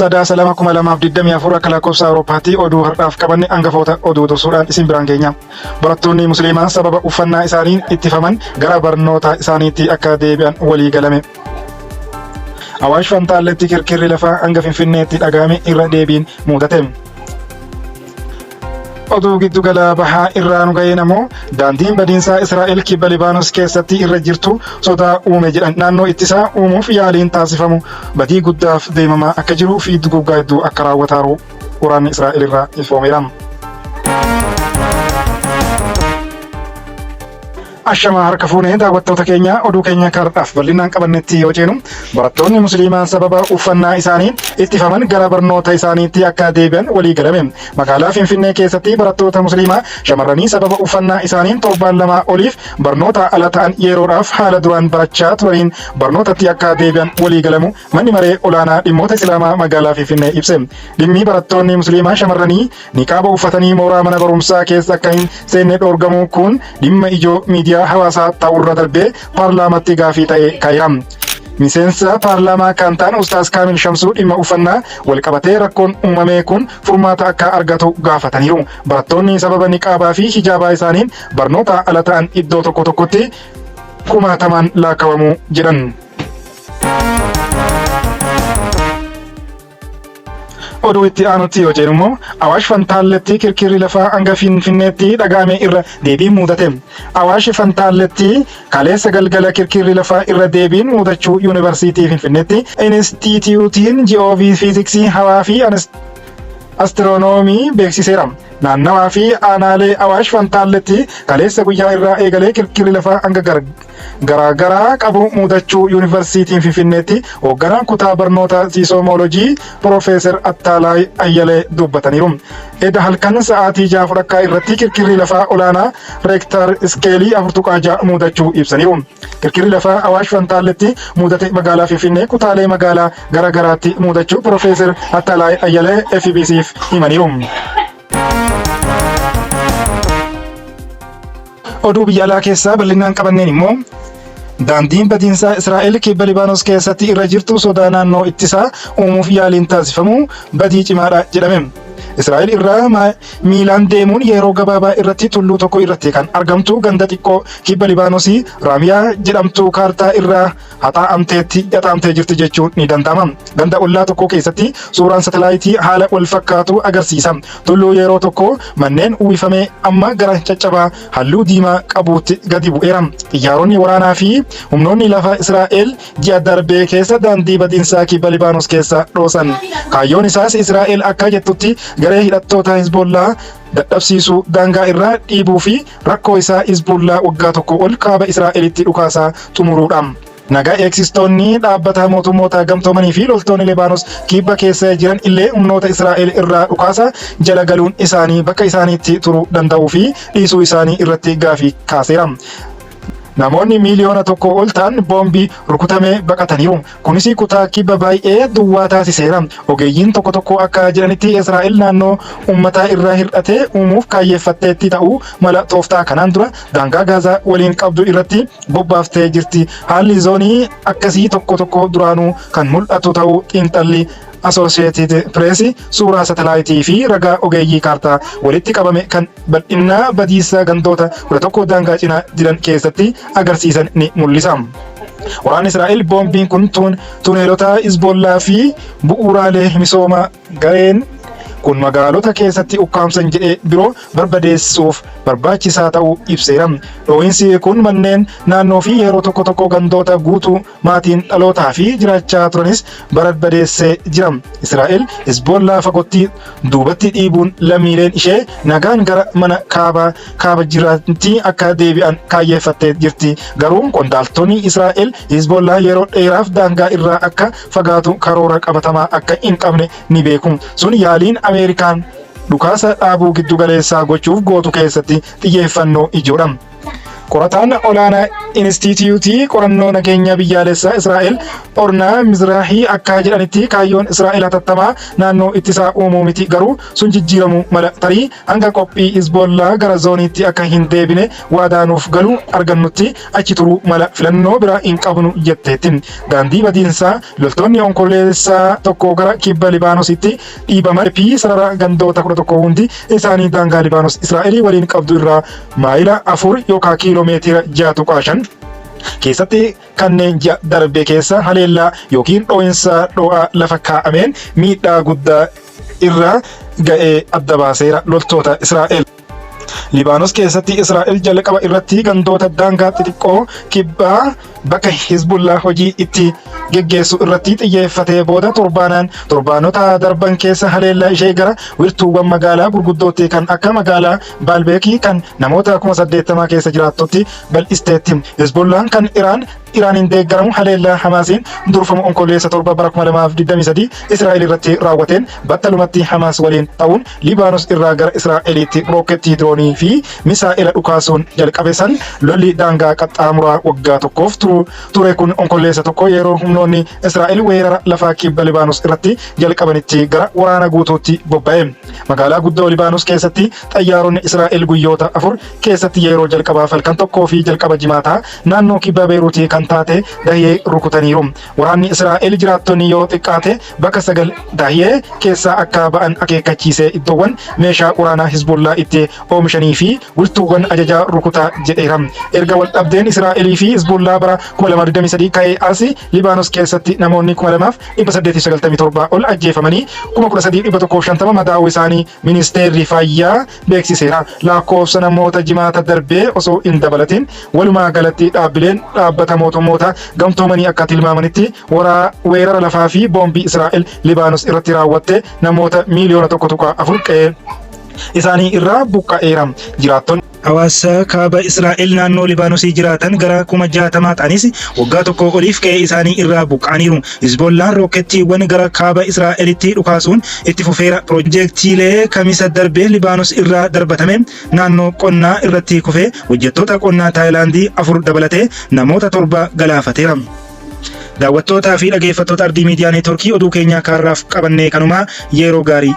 Sadaasa 2024 akka lakkoofsa Awurooppaatti oduu har'aaf qabanne hangafoota oduu tursuudhaan isin biraan geenya. Barattoonni Musliimaa sababa uffannaa isaaniin ittifaman gara barnoota isaaniitti akka deebi'an walii galame. Awaash Fantaalletti kirkirri lafaa hanga Finfinneetti dhagahame irra deebiin mudate. Oduu giddu gala bahaa irraa nu ga'een ammoo daandiin badiinsaa Israa'el kibba Libaanos keessatti irra jirtu sodaa uume jedhan naannoo ittisaa uumuuf yaaliin taasifamu badii guddaaf deemamaa akka jiru fi duguggaa hedduu akka raawwataaru waraanni Israa'el irraa ifoomeera. Ashamaa harka fuunee daawwattoota keenya oduu keenya har'aaf bal'inaan qabannetti yoo ceenu barattoonni Musliimaa sababa uffannaa isaaniin ittifaman gara barnoota isaaniitti akka deebi'an walii galame. Magaalaa Finfinnee keessatti barattoota Musliimaa shamarranii sababa uffannaa isaaniin torbaan lamaa oliif barnoota ala ta'an yeroodhaaf haala duraan barachaa turaniin barnootatti akka deebi'an walii galamu manni maree olaanaa dhimmoota Islaamaa magaalaa Finfinnee ibse. Dhimmi barattoonni Musliimaa shamarranii niqaaba uffatanii mooraa mana barumsaa keessa akka hin seenne dhoorgamu kun dhimma ijoo miidiyaa hawaasaa ta'urra darbee paarlaamaatti gaafii ta'e kaa'eera. Miseensa paarlaamaa kan ta'an Ustaaz Kaamil Shamsuu dhimma uffannaa walqabatee rakkoon uumame kun furmaata akka argatu gaafataniiru. Barattoonni sababa niqaabaa fi hijaabaa isaaniin barnoota ala ta'an iddoo tokko tokkotti kumaatamaan laakkawamu jedhan. Oduu itti aanutti yoo jennu immoo Awaash Fantaalletti kirkirri lafaa hanga Finfinneetti dhagahame irra deebiin mudate. Awaash Fantaalletti kaleessa galgala kirkirri lafaa irra deebiin mudachuu Yuunivarsiitii Finfinneetti Inistituutiin Ji'oofiiziksii Hawaa fi Astiroonoomii beeksiseera. Naannawaa fi aanaalee Awaash Fantaalletti kaleessa guyyaa irraa eegalee kirkirri lafaa hanga garaagaraa qabu mudachuu Yuunivarsiitiin Finfinneetti hoogganaan kutaa barnoota siisomoolojii Piroofeesar Attaalaay Ayyalee dubbataniiru. Edda halkan sa'aatii 6 irratti kirkirri lafaa olaanaa reektar iskeelii 4.6 mudachuu ibsaniiru. Kirkirri lafaa Awaash Fantaalletti mudate magaalaa Finfinnee kutaalee magaalaa garaagaraatti mudachuu Piroofeesar Attaalaay Ayyalee FBC'f himaniiru. Oduu biyya alaa keessaa bal'inaan qabanneen immoo daandiin badiinsaa Israa'el kibba Libaanos keessatti irra jirtu sodaa naannoo ittisaa uumuuf yaaliin taasifamu badii cimaadha jedhame. Israa'el irraa miilaan deemuun yeroo gabaabaa irratti tulluu tokko irratti kan argamtu ganda xiqqoo kibba Libaanosii Raamiyaa jedhamtu kaartaa irraa haxaa'amtee jirti jechuun ni danda'ama. Ganda ollaa tokko keessatti suuraan satalaayitii haala wal fakkaatu agarsiisa. Tulluu yeroo tokko manneen uwwifamee amma gara caccabaa halluu diimaa qabuutti gadi bu'eera. Xiyyaaronni waraanaa fi humnoonni lafa Israa'el ji'a darbee keessa daandii badiinsaa kibba Libaanos keessa dhoosan. Kaayyoon isaas Israa'el akka jettutti garee hidhattoota Hizbollaa dadhabsiisuu daangaa irraa dhiibuu fi rakkoo isaa Hizbollaa waggaa tokko ol kaaba Israa'elitti dhukaasaa xumuruudha. Nagaa eegsistoonni dhaabbata mootummoota gamtoomanii fi loltoonni Libaanos kibba keessa jiran illee humnoota Israa'el irraa dhukaasa jala galuun isaanii bakka isaaniitti turuu danda'uu fi dhiisuu isaanii irratti gaafii kaaseera. Namoonni miliyoona tokko ol ta'an boombii rukutamee baqataniiru. Kunis kutaa kibba baay'ee duwwaa taasiseera. Ogeeyyiin tokko tokko akka jedhanitti Israa'el naannoo uummataa irraa hir'atee uumuuf kaayyeeffatteetti ta'uu mala tooftaa kanaan dura daangaa Gaazaa waliin qabdu irratti bobbaaftee jirti. Haalli zoonii akkasii tokko tokko duraanuu kan mul'atu ta'uu xiinxalli Associated Press suuraa satalaayitii fi ragaa ogeeyyii kaartaa walitti qabame kan bal'inaa badiinsa gandoota 11 daangaa cinaa jiran keessatti agarsiisan ni mul'isa. Waraanni Israa'el boombiin kun tuneelota Hizbollaa fi bu'uuraalee misoomaa gareen kun magaalota keessatti ukkaamsan jedhee biroo barbadeessuuf barbaachisaa ta'uu ibseera. Dhoohinsi kun manneen naannoo fi yeroo tokko tokko gandoota guutuu maatiin dhalootaa fi jiraachaa turanis barbadeessee jira. Israa'el Hizbollaa fagootti duubatti dhiibuun lammiileen ishee nagaan gara mana kaaba jiraatti akka deebi'an kaayyeeffattee jirti. Garuu qondaaltonni Israa'el Hizbollaa yeroo dheeraaf daangaa irraa akka fagaatu karoora qabatamaa akka hin qabne ni beeku. Sun yaaliin Ameerikaan dhukaasa dhaabuu giddu galeessaa gochuuf gootu keessatti xiyyeeffannoo ijoodha. Qorataan olaanaa Inistituutii qorannoo nageenya biyyaalessaa Israa'el Ornaa Mizraahii akka jedhanitti kaayyoon Israa'el hatattamaa naannoo ittisaa uumuu miti, garuu sun jijjiiramuu mala. Tarii hanga qophii Hizbollaa gara zooniitti akka hin deebine waadaanuuf galu argannutti achi turuu mala, filannoo biraa hin qabnu jetteetti. Daandii badiinsaa loltoonni onkololeessaa tokko gara kibba Libaanositti dhiibaman fi sarara gandoota 11 hundi isaanii daangaa Libaanos Israa'elii waliin qabdu irraa maayila 4 yookaan kiiloomeetira 6.5 keessatti kanneen ji'a darbe keessa haleellaa yookiin dho'insa dho'aa lafa kaa'ameen miidhaa guddaa irra ga'ee adda baaseera loltoota Israa'el. Libaanos keessatti Israa'el jalqaba irratti gandoota daangaa xixiqqoo kibbaa bakka Hizbullaa hojii itti geggeessu irratti xiyyeeffatee booda torbaanota darban keessa haleellaa ishee gara wiirtuuwwan magaalaa gurguddootti kan akka magaalaa Baalbeekii kan namoota 80,000 keessa jiraattutti bal'isteetti. Hizbullaan kan Iraaniin deeggaramu haleellaa Hamaasiin durfamu onkololeessa 7 bara 2023 Israa'el irratti raawwateen battalumatti Hamaas waliin ta'uun Libaanos irraa gara Israa'elitti rooketii diroonii fi misaa'ila dhukaasuun jalqabe san lolli daangaa qaxxaamuraa waggaa tokkoof ture kun onkololeessa 1 yeroo humnoonni Israa'el weerara lafaa kibba Libaanos irratti jalqabanitti gara waraana guutuutti bobba'e. Magaalaa guddoo Libaanos keessatti xayyaaronni Israa'el guyyoota 4 keessatti yeroo jalqabaaf halkan tokkoo fi jalqaba jimaataa naannoo kibba Beeruutii kan taate Dahiyee rukutaniiru. Waraanni Israa'el jiraattonni yoo xiqqaate bakka 9 Dahiyee keessaa akka ba'an akeekkachiisee iddoowwan meeshaa waraanaa Hizbullaa itti oomishanii fi wiirtuuwwan ajajaa rukutaa jedheera. Erga wal dhabdeen Israa'elii fi Hizbullaa bara 2023 ka'ee as Libaanos keessatti namoonni 2,897 ol ajjeefamanii 13,150 madaa'uu isaanii ministeerri fayyaa beeksiseera. Lakkoofsa namoota jimaata darbee osoo hin dabalatin walumaa galatti dhaabbileen dhaabbata mootummoota gamtoomanii akka tilmaamanitti weerara lafaa fi boombii Israa'el Libaanos irratti raawwatte namoota miliyoona 1.4 qe'ee isaanii irraa buqqa'eera. Jiraattonni hawaasa kaaba Israa'el naannoo Libaanosii jiraatan gara 60,000 ta'anis waggaa tokko oliif qe'ee isaanii irraa buqqa'aniiru. Hizbollaan rookettiiwwan gara kaaba Israa'elitti dhukaasuun itti fufeera. Piroojeektiilee kamisa darbee Libaanos irraa darbatame naannoo qonnaa irratti kufee hojjettoota qonnaa Taayilaandii 4 dabalatee namoota 7 galaafateera. Daawwattootaa fi dhaggeeffattoota Ardii Miidiyaa Neetwoorkii oduu keenyaa kaarraaf qabannee kanumaa yeroo gaarii.